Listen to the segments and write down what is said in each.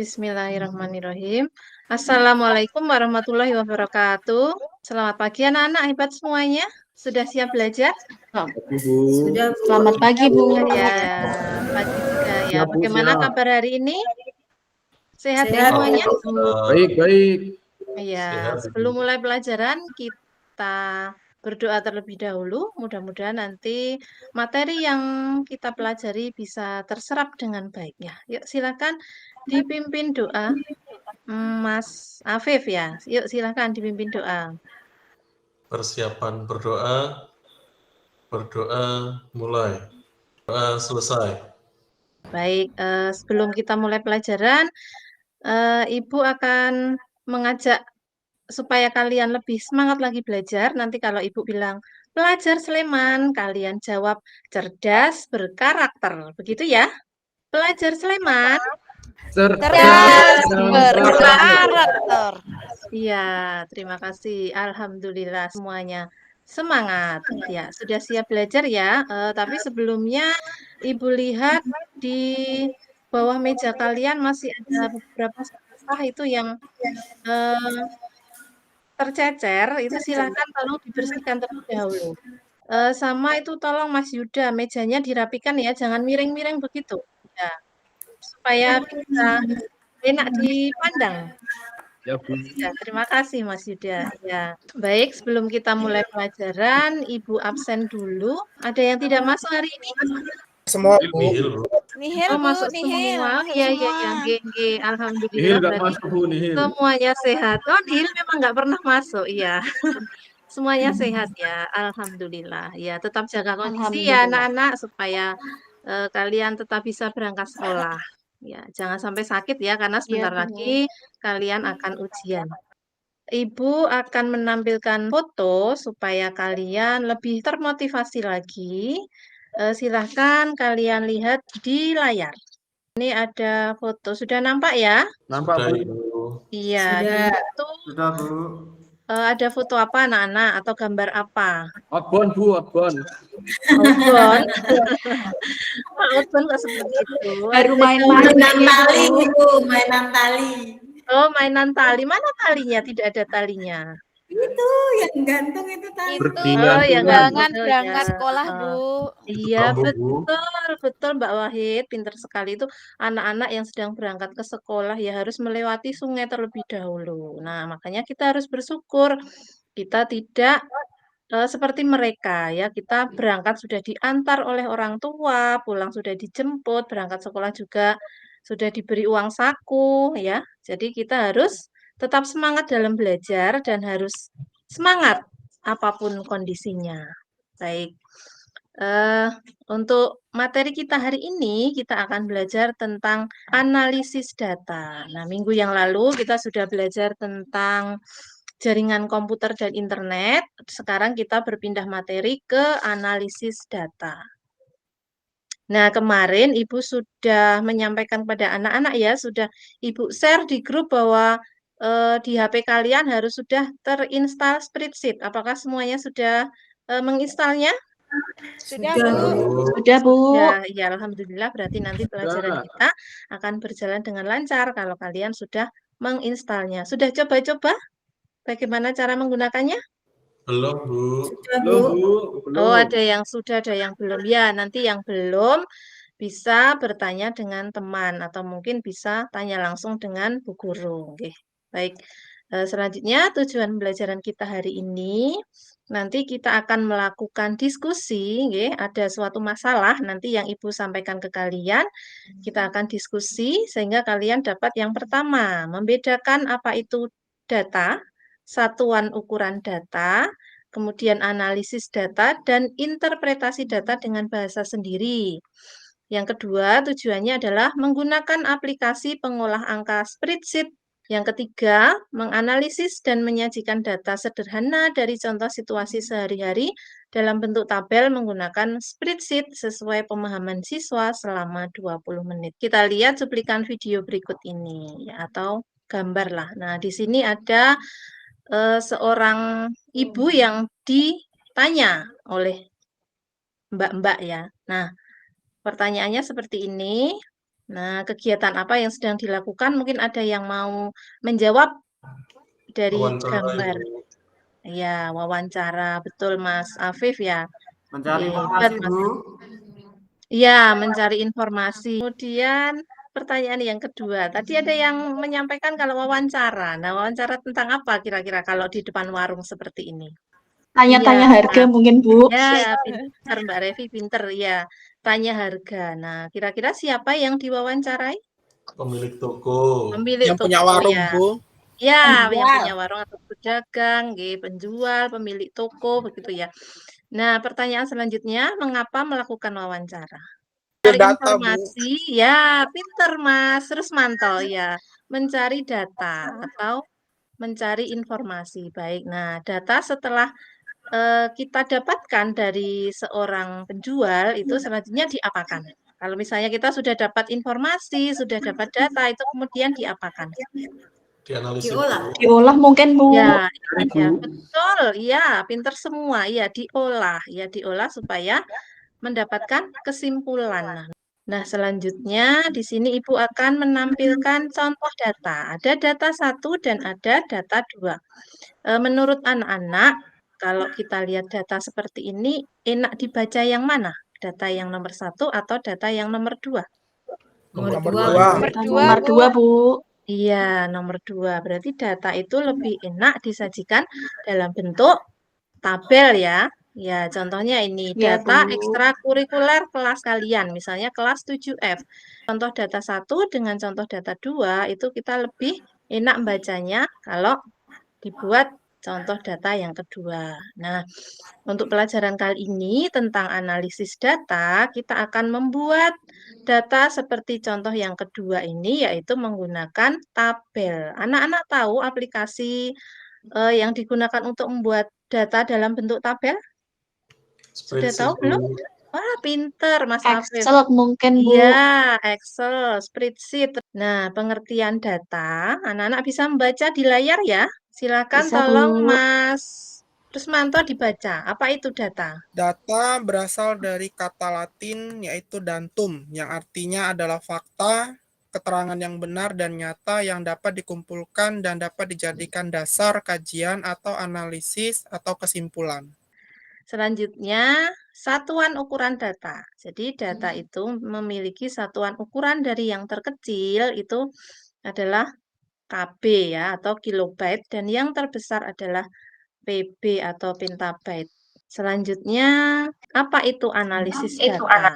Bismillahirrahmanirrahim. Assalamualaikum warahmatullahi wabarakatuh. Selamat pagi anak-anak hebat semuanya. Sudah siap belajar? Sudah, Bu. Selamat pagi, Bu. Ya, pagi juga ya. Bagaimana kabar hari ini? Sehat ya Sehat ya, semuanya? Bu. Baik. Ya, sebelum mulai pelajaran kita berdoa terlebih dahulu. Mudah-mudahan nanti materi yang kita pelajari bisa terserap dengan baik ya. Yuk silakan dipimpin doa. Mas Afif ya. Yuk silakan dipimpin doa. Persiapan berdoa mulai, doa selesai. Baik, sebelum kita mulai pelajaran, Ibu akan mengajak supaya kalian lebih semangat lagi belajar. Nanti kalau Ibu bilang, pelajar Sleman, kalian jawab cerdas berkarakter. Begitu ya? Pelajar Sleman. Cerdas berkarakter. Iya, terima kasih. Alhamdulillah semuanya semangat. Ya, sudah siap belajar ya. Tapi sebelumnya Ibu lihat di bawah meja kalian masih ada beberapa sampah itu yang eh, tercecer. Itu silakan tolong dibersihkan terlebih dahulu. Sama itu tolong Mas Yuda, mejanya dirapikan ya, jangan miring-miring begitu. Ya, supaya bisa enak dipandang. Ya, Bu. Ya, terima kasih Mas Yuda. Ya, baik. Sebelum kita mulai pelajaran, Ibu absen dulu. Ada yang tidak masuk hari ini? Semua, Bu. Nihil, Bu. Nihil, Oh, Bu, masuk nihil. semua. Masuk Iya, semua. Gengge. Alhamdulillah. Nihil nggak Berarti masuk, Bu, nihil. semuanya sehat. Oh, Nihil memang nggak pernah masuk. Iya. Semuanya sehat ya. Alhamdulillah. Ya, tetap jaga kondisi ya Alhamdulillah. anak-anak supaya kalian tetap bisa berangkat sekolah. Ya, jangan sampai sakit ya karena sebentar Bu. lagi kalian akan ujian. Ibu akan menampilkan foto supaya kalian lebih termotivasi lagi. Silahkan kalian lihat di layar. Ini ada foto. Sudah nampak ya? Nampak, Sudah, Bu. Ibu. Iya, di Sudah. situ Sudah, Bu. ada foto apa anak-anak atau gambar apa? Outbound, Bu, outbound. Outbound. Pak Outbound kok seperti itu? Baru Ada main-main Mainan ini, tali, Bu. Bu. Mainan tali. Oh, mainan tali. Mana talinya? Tidak ada talinya. Itu yang gantung itu tali. Itu Oh, yang undangan gantung berangkat ya. sekolah, Oh. Bu. Itu Iya, bambu, Bu. betul Mbak Wahid. Pinter sekali itu anak-anak yang sedang berangkat ke sekolah ya harus melewati sungai terlebih dahulu. Nah, makanya kita harus bersyukur kita tidak seperti mereka ya. Kita berangkat sudah diantar oleh orang tua, pulang sudah dijemput, berangkat sekolah juga sudah diberi uang saku ya. Jadi kita harus tetap semangat dalam belajar dan harus semangat apapun kondisinya. Baik. Eh, untuk materi kita hari ini, kita akan belajar tentang analisis data. Nah, minggu yang lalu kita sudah belajar tentang jaringan komputer dan internet. Sekarang kita berpindah materi ke analisis data. Nah, kemarin Ibu sudah menyampaikan pada anak-anak ya, sudah Ibu share di grup bahwa di HP kalian harus sudah terinstall spreadsheet. Apakah semuanya sudah menginstalnya? Sudah, Sudah, Bu. Bu. Sudah, Bu. Ya, alhamdulillah berarti nanti pelajaran kita akan berjalan dengan lancar kalau kalian sudah menginstalnya. Sudah coba-coba bagaimana cara menggunakannya? Belum, Bu. Sudah, Bu. Belum, Bu. Oh, Belum. ada yang sudah, ada yang belum. Ya, nanti yang belum bisa bertanya dengan teman atau mungkin bisa tanya langsung dengan Bu Guru. Oke. Baik. Selanjutnya tujuan pembelajaran kita hari ini nanti kita akan melakukan diskusi, nggih. Ada suatu masalah nanti yang Ibu sampaikan ke kalian, kita akan diskusi sehingga kalian dapat yang pertama, membedakan apa itu data, satuan ukuran data, kemudian analisis data dan interpretasi data dengan bahasa sendiri. Yang kedua, tujuannya adalah menggunakan aplikasi pengolah angka spreadsheet. Yang ketiga, menganalisis dan menyajikan data sederhana dari contoh situasi sehari-hari dalam bentuk tabel menggunakan spreadsheet sesuai pemahaman siswa selama 20 menit. Kita lihat cuplikan video berikut ini ya, atau gambar lah. Nah, di sini ada seorang ibu yang ditanya oleh mbak-mbak ya. Nah, pertanyaannya seperti ini. Nah, kegiatan apa yang sedang dilakukan? Mungkin ada yang mau menjawab dari Wawancara, gambar. Ibu. Ya, wawancara. Betul, Mas Afif ya. Mencari Hebat, informasi, Mas. Bu. Ya, mencari informasi. Kemudian pertanyaan yang kedua. Tadi ada yang menyampaikan kalau wawancara. Nah, wawancara tentang apa kira-kira kalau di depan warung seperti ini? Tanya-tanya Iya, harga mungkin, Bu. ya, pinter Mbak Revi, pinter ya. Tanya harga. Nah, kira-kira siapa yang diwawancarai? Pemilik toko. Pemilik Yang punya toko warung, ya. Bu. Ya, yang Penjual. punya warung atau pedagang, nggih, penjual, pemilik toko, begitu ya. Nah, pertanyaan selanjutnya, mengapa melakukan wawancara? Mencari Data, Bu. informasi, ya, pinter Mas. Terus mantau, ya, mencari data atau mencari informasi. Baik, nah, data setelah kita dapatkan dari seorang penjual, itu selanjutnya diapakan? Kalau misalnya kita sudah dapat informasi, sudah dapat data, itu kemudian diapakan? Dianalisis, Diolah. Bu. Diolah mungkin, Bu. Ya, Ibu. ya, betul. Ya, pinter semua. Ya, diolah. Ya, diolah supaya mendapatkan kesimpulan. Nah, selanjutnya di sini Ibu akan menampilkan contoh data. Ada data 1 dan ada data 2. Menurut anak-anak, kalau kita lihat data seperti ini, enak dibaca yang mana? Data yang nomor 1 atau data yang nomor 2? Nomor Nomor 2, dua. Ibu. Data Nomor nomor 2, Bu. Iya, nomor 2. Berarti data itu lebih enak disajikan dalam bentuk tabel ya. Ya, contohnya ini Ya, data Bu. ekstrakurikuler kelas kalian, misalnya kelas 7F. Contoh data 1 dengan contoh data 2 itu kita lebih enak bacanya kalau dibuat contoh data yang kedua. Nah, untuk pelajaran kali ini tentang analisis data, kita akan membuat data seperti contoh yang kedua ini, yaitu menggunakan tabel. Anak-anak tahu aplikasi yang digunakan untuk membuat data dalam bentuk tabel? Sudah tahu Spreadsheet, belum? Bu. Wah, pinter Mas Afif. Excel mungkin, Bu. Iya, Excel, spreadsheet. Nah, pengertian data, anak-anak bisa membaca di layar ya. Silakan Bisa, tolong Bu. Mas Rusmanto dibaca. Apa itu data? Data berasal dari kata Latin yaitu dantum, yang artinya adalah fakta, keterangan yang benar dan nyata yang dapat dikumpulkan dan dapat dijadikan dasar kajian atau analisis atau kesimpulan. Selanjutnya, satuan ukuran data. Jadi data itu memiliki satuan ukuran dari yang terkecil itu adalah KB ya atau kilobyte dan yang terbesar adalah PB atau petabyte. Selanjutnya, apa itu analisis data?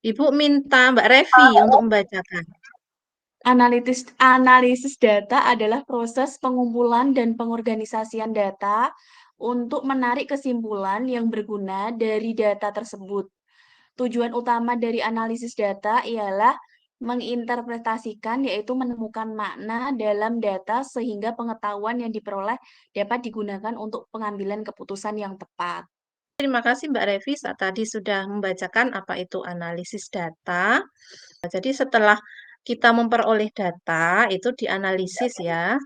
Ibu minta Mbak Revi untuk membacakan. Analisis data adalah proses pengumpulan dan pengorganisasian data untuk menarik kesimpulan yang berguna dari data tersebut. Tujuan utama dari analisis data ialah menginterpretasikan, yaitu menemukan makna dalam data sehingga pengetahuan yang diperoleh dapat digunakan untuk pengambilan keputusan yang tepat. Terima kasih Mbak Revi tadi sudah membacakan apa itu analisis data. Jadi setelah kita memperoleh data itu dianalisis ya.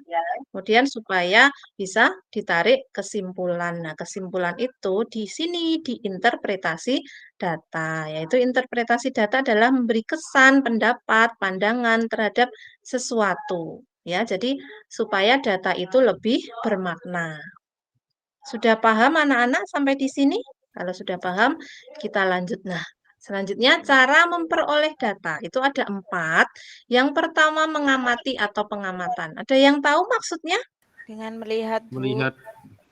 Kemudian supaya bisa ditarik kesimpulan. Nah, kesimpulan itu di sini diinterpretasi data, yaitu interpretasi data adalah memberi kesan, pendapat, pandangan terhadap sesuatu. Ya, jadi supaya data itu lebih bermakna. Sudah paham anak-anak sampai di sini? Kalau sudah paham, kita lanjut. Nah, selanjutnya cara memperoleh data. Itu ada 4. Yang pertama mengamati atau pengamatan. Ada yang tahu maksudnya? Dengan melihat, Bu. Melihat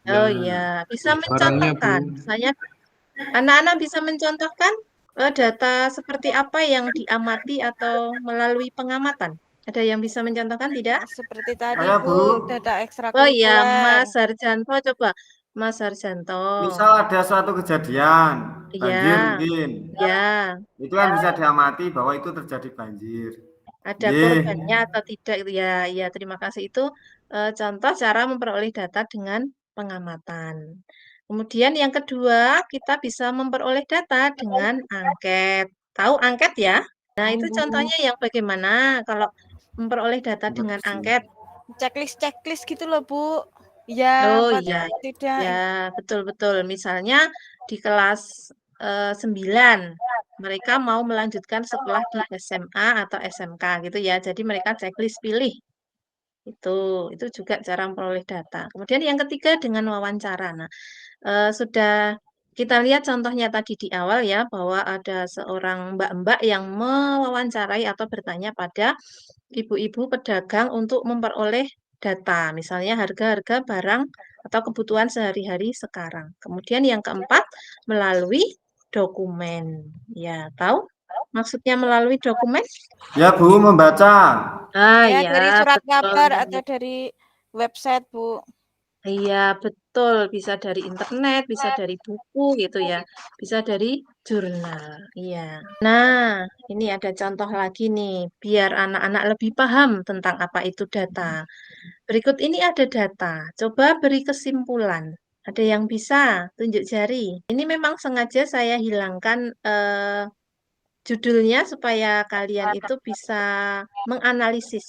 Oh yang iya, bisa barangnya, mencontohkan. Bu. Misalnya, anak-anak bisa mencontohkan data seperti apa yang diamati atau melalui pengamatan. Ada yang bisa mencontohkan tidak? Seperti tadi, Saya, Bu, Bu. data Oh iya, ekstrakurikuler. Mas Harjanto coba. Mas Harjanto. Misal ada suatu kejadian, banjir Iya, mungkin. ya. Itu kan bisa diamati bahwa itu terjadi banjir. Ada Nggih. korbannya atau tidak itu ya. Ya, terima kasih. Itu contoh cara memperoleh data dengan pengamatan. Kemudian yang kedua, kita bisa memperoleh data dengan angket. Tahu angket ya? Nah, itu contohnya yang bagaimana kalau memperoleh data dengan angket? Checklist gitu loh, Bu. Ya, Oh apa iya, tidak? ya betul-betul. Misalnya di kelas 9, mereka mau melanjutkan sekolah di SMA atau SMK gitu ya. Jadi mereka checklist pilih. Itu juga cara memperoleh data. Kemudian yang ketiga dengan wawancara. Nah, sudah kita lihat contohnya tadi di awal ya, bahwa ada seorang mbak-mbak yang mewawancarai atau bertanya pada ibu-ibu pedagang untuk memperoleh data, misalnya harga-harga barang atau kebutuhan sehari-hari sekarang. Kemudian yang keempat, melalui dokumen. Ya, tahu maksudnya melalui dokumen? Ya, Bu, membaca. Ya, dari surat Betul. kabar atau dari website, Bu. Iya, betul. Bisa dari internet, bisa dari buku gitu ya. Bisa dari jurnal. Iya. Nah, ini ada contoh lagi nih, biar anak-anak lebih paham tentang apa itu data. Berikut ini ada data. Coba beri kesimpulan. Ada yang bisa tunjuk jari. Ini memang sengaja saya hilangkan judulnya supaya kalian itu bisa menganalisis.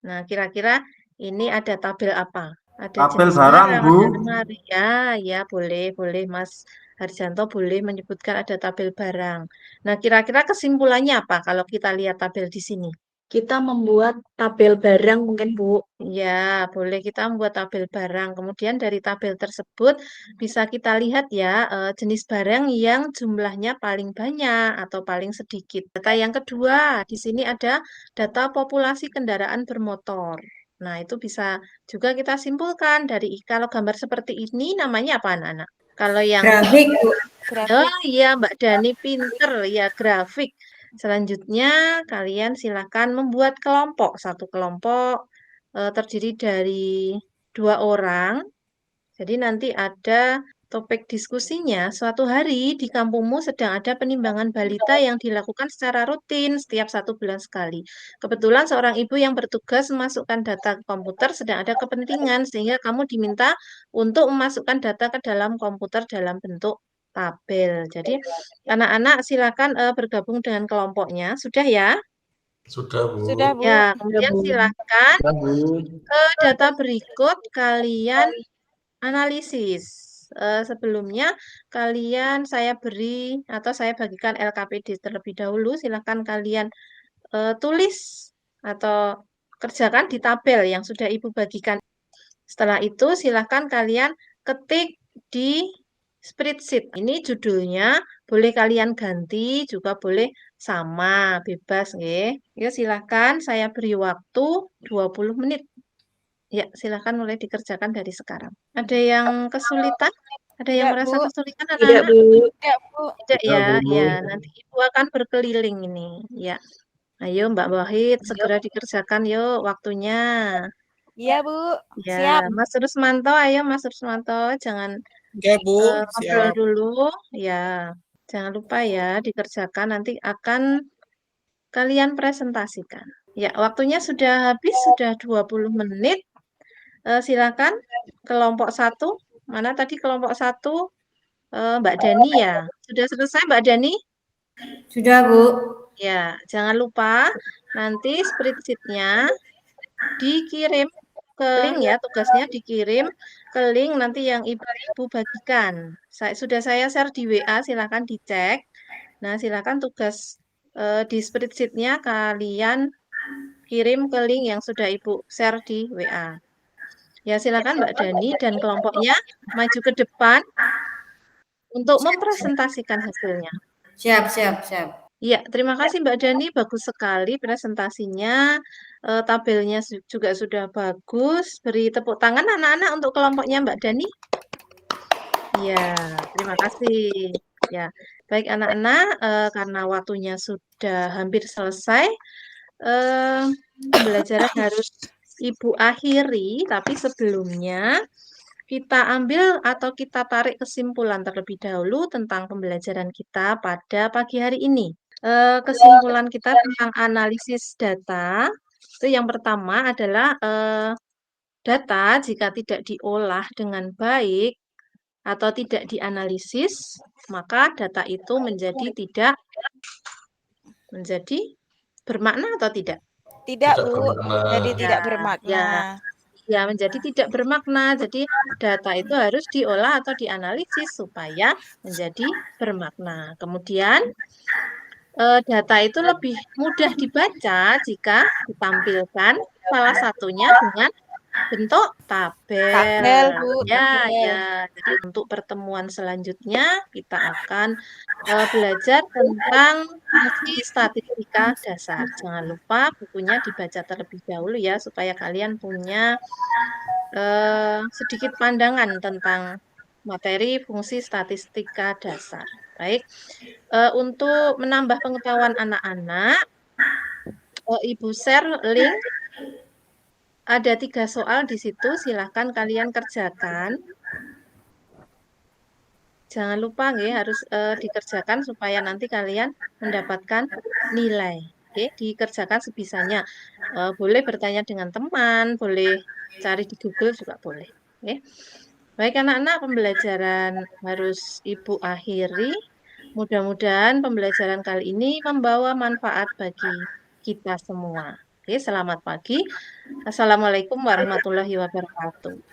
Nah, kira-kira ini ada tabel apa? Ada Tabel jenis barang, barang, Bu. ada lemari. Ya, boleh Mas Harjanto boleh menyebutkan ada tabel barang. Nah, kira-kira kesimpulannya apa kalau kita lihat tabel di sini? Kita membuat tabel barang mungkin, Bu. Ya, boleh kita membuat tabel barang. Kemudian dari tabel tersebut bisa kita lihat ya jenis barang yang jumlahnya paling banyak atau paling sedikit. Data yang kedua, di sini ada data populasi kendaraan bermotor. Nah, itu bisa juga kita simpulkan dari kalau gambar seperti ini namanya apa anak-anak? Kalau yang Grafik, Bu. Oh iya, Mbak Dani pinter ya grafik. Selanjutnya kalian silakan membuat kelompok. Satu kelompok terdiri dari 2 orang. Jadi nanti ada topik diskusinya. Suatu hari di kampungmu sedang ada penimbangan balita yang dilakukan secara rutin setiap 1 bulan sekali. Kebetulan seorang ibu yang bertugas memasukkan data ke komputer sedang ada kepentingan sehingga kamu diminta untuk memasukkan data ke dalam komputer dalam bentuk tabel. Jadi anak-anak silakan bergabung dengan kelompoknya. Sudah ya? Sudah, Bu. Sudah, Bu. Ya, kemudian silakan Ya, Bu. data berikut kalian analisis. Sebelumnya kalian saya beri atau saya bagikan LKPD terlebih dahulu. Silakan kalian tulis atau kerjakan di tabel yang sudah Ibu bagikan. Setelah itu silakan kalian ketik di spreadsheet. Ini judulnya boleh kalian ganti, juga boleh sama, bebas nggih. Ya silakan saya beri waktu 20 menit. Ya, silakan mulai dikerjakan dari sekarang. Ada yang kesulitan? Ada yang Tidak, merasa Bu. kesulitan Tidak, anak-anak? Bu. Tidak, Bu. Tidak Ya, ya, Bu. ya. Nanti Ibu akan berkeliling ini. Ya. Ayo Mbak Wahid, segera dikerjakan yuk waktunya. Iya, Bu. Ya, Siap. Mas Rusmanto, ayo Mas Rusmanto, jangan Oke, Bu. ngobrol Siap. dulu. Ya, jangan lupa ya dikerjakan. Nanti akan kalian presentasikan. Ya, waktunya sudah habis, sudah 20 menit. Silakan kelompok 1. Mana tadi kelompok 1? Mbak Dani ya. Sudah selesai Mbak Dani? Sudah, Bu. Ya, jangan lupa nanti spreadsheet-nya dikirim ke link ya, tugasnya dikirim ke link nanti yang Ibu bagikan. Sudah saya share di WA, silakan dicek. Nah, silakan tugas di spreadsheet-nya kalian kirim ke link yang sudah Ibu share di WA. Ya, silakan Mbak Dani dan kelompoknya maju ke depan untuk mempresentasikan hasilnya. Siap, siap, siap. Ya, terima kasih Mbak Dani, bagus sekali presentasinya. Tabelnya juga sudah bagus. Beri tepuk tangan anak-anak untuk kelompoknya Mbak Dani. Ya, terima kasih. Ya, baik anak-anak, karena waktunya sudah hampir selesai, pembelajaran harus Ibu akhiri, tapi sebelumnya kita ambil atau kita tarik kesimpulan terlebih dahulu tentang pembelajaran kita pada pagi hari ini. Kesimpulan kita tentang analisis data itu yang pertama adalah data jika tidak diolah dengan baik atau tidak dianalisis, maka data itu menjadi bermakna atau tidak? Tidak, Tidak Bu. bermakna. Jadi tidak Ya, bermakna. ya menjadi tidak bermakna. Jadi data itu harus diolah atau dianalisis supaya menjadi bermakna. Kemudian data itu lebih mudah dibaca jika ditampilkan salah satunya dengan bentuk tabel. Tabel, Bu. Ya, Tabel. ya. Jadi untuk pertemuan selanjutnya kita akan belajar tentang fungsi statistika dasar. Jangan lupa bukunya dibaca terlebih dahulu ya supaya kalian punya sedikit pandangan tentang materi fungsi statistika dasar. Baik, untuk menambah pengetahuan anak-anak, Ibu share link. Ada 3 soal di situ, silahkan kalian kerjakan. Jangan lupa nggih, harus dikerjakan supaya nanti kalian mendapatkan nilai. Oke, dikerjakan sebisanya. Boleh bertanya dengan teman, boleh cari di Google juga boleh. Oke. Baik anak-anak, pembelajaran harus Ibu akhiri. Mudah-mudahan pembelajaran kali ini membawa manfaat bagi kita semua. Oke, selamat pagi. Assalamualaikum warahmatullahi wabarakatuh.